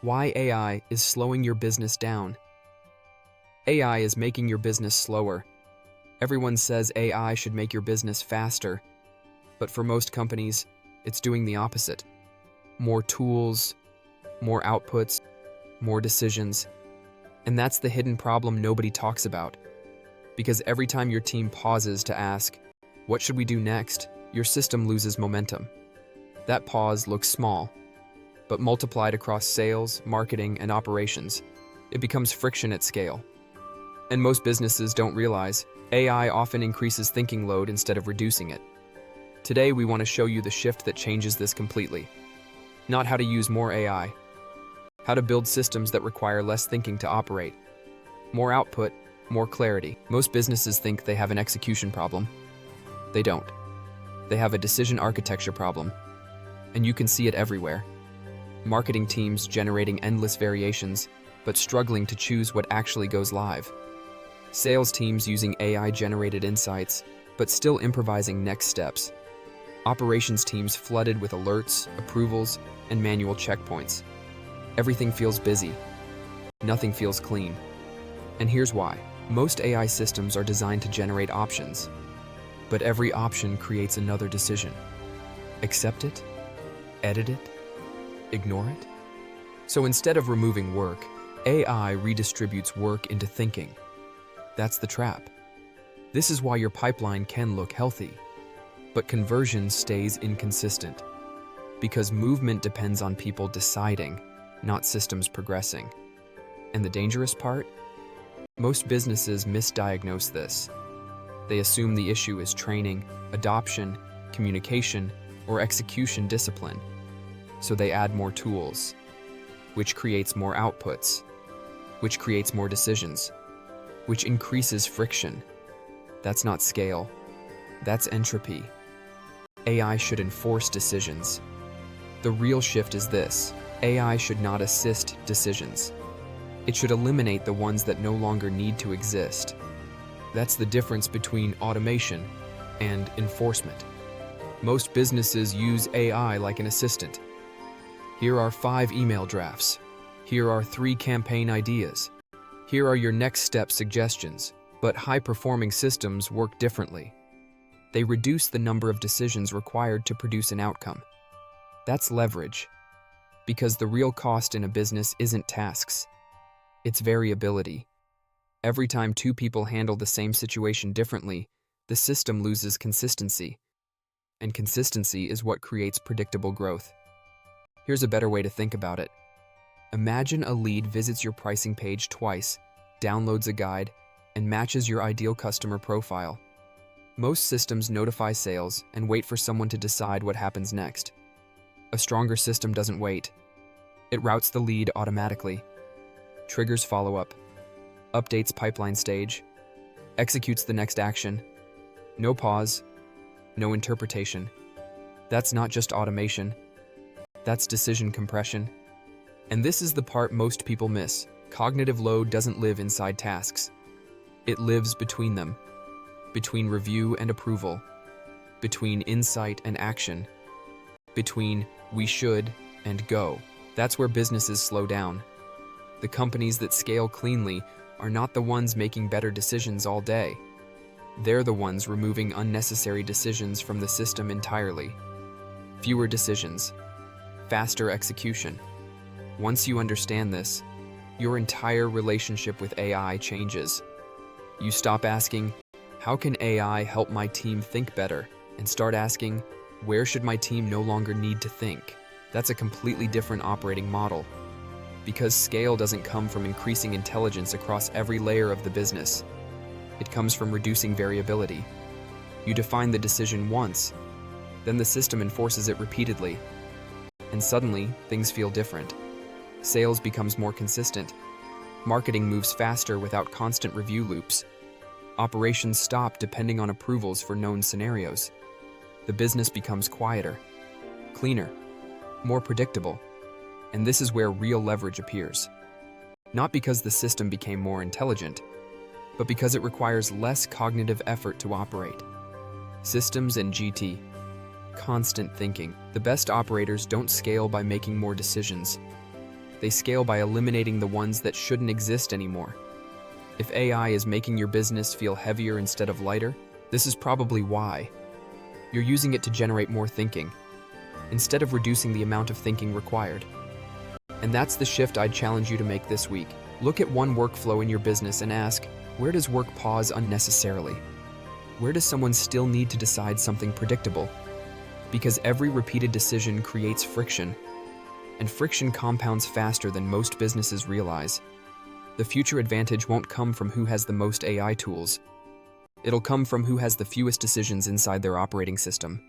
Why AI is slowing your business down. AI is making your business slower. Everyone says AI should make your business faster, but for most companies, it's doing the opposite. More tools, more outputs, more decisions. And that's the hidden problem nobody talks about. Because every time your team pauses to ask, what should we do next? Your system loses momentum. That pause looks small, but multiplied across sales, marketing, and operations, it becomes friction at scale. And most businesses don't realize AI often increases thinking load instead of reducing it. Today, we want to show you the shift that changes this completely. Not how to use more AI, how to build systems that require less thinking to operate. More output, more clarity. Most businesses think they have an execution problem. They don't. They have a decision architecture problem, and you can see it everywhere. Marketing teams generating endless variations, but struggling to choose what actually goes live. Sales teams using AI-generated insights, but still improvising next steps. Operations teams flooded with alerts, approvals, and manual checkpoints. Everything feels busy. Nothing feels clean. And here's why. Most AI systems are designed to generate options, but every option creates another decision. Accept it? Edit it? Ignore it? So instead of removing work, AI redistributes work into thinking. That's the trap. This is why your pipeline can look healthy, but conversion stays inconsistent. Because movement depends on people deciding, not systems progressing. And the dangerous part? Most businesses misdiagnose this. They assume the issue is training, adoption, communication, or execution discipline. So they add more tools, which creates more outputs, which creates more decisions, which increases friction. That's not scale. That's entropy. AI should enforce decisions. The real shift is this. AI should not assist decisions. It should eliminate the ones that no longer need to exist. That's the difference between automation and enforcement. Most businesses use AI like an assistant. Here are 5 email drafts. Here are 3 campaign ideas. Here are your next step suggestions. But high-performing systems work differently. They reduce the number of decisions required to produce an outcome. That's leverage. Because the real cost in a business isn't tasks. It's variability. Every time 2 people handle the same situation differently, the system loses consistency. And consistency is what creates predictable growth. Here's a better way to think about it. Imagine a lead visits your pricing page twice, downloads a guide, and matches your ideal customer profile. Most systems notify sales and wait for someone to decide what happens next. A stronger system doesn't wait. It routes the lead automatically, triggers follow-up, updates pipeline stage, executes the next action. No pause, no interpretation. That's not just automation. That's decision compression. And this is the part most people miss. Cognitive load doesn't live inside tasks. It lives between them. Between review and approval. Between insight and action. Between we should and go. That's where businesses slow down. The companies that scale cleanly are not the ones making better decisions all day. They're the ones removing unnecessary decisions from the system entirely. Fewer decisions. Faster execution. Once you understand this, your entire relationship with AI changes. You stop asking, how can AI help my team think better? And start asking, where should my team no longer need to think? That's a completely different operating model. Because scale doesn't come from increasing intelligence across every layer of the business. It comes from reducing variability. You define the decision once, then the system enforces it repeatedly. And suddenly, things feel different. Sales becomes more consistent. Marketing moves faster without constant review loops. Operations stop depending on approvals for known scenarios. The business becomes quieter, cleaner, more predictable. And this is where real leverage appears. Not because the system became more intelligent, but because it requires less cognitive effort to operate. Systems and GT. Constant thinking. The best operators don't scale by making more decisions. They scale by eliminating the ones that shouldn't exist anymore. If AI is making your business feel heavier instead of lighter, this is probably why. You're using it to generate more thinking, instead of reducing the amount of thinking required. And that's the shift I'd challenge you to make this week. Look at one workflow in your business and ask, where does work pause unnecessarily? Where does someone still need to decide something predictable? Because every repeated decision creates friction, and friction compounds faster than most businesses realize. The future advantage won't come from who has the most AI tools. It'll come from who has the fewest decisions inside their operating system.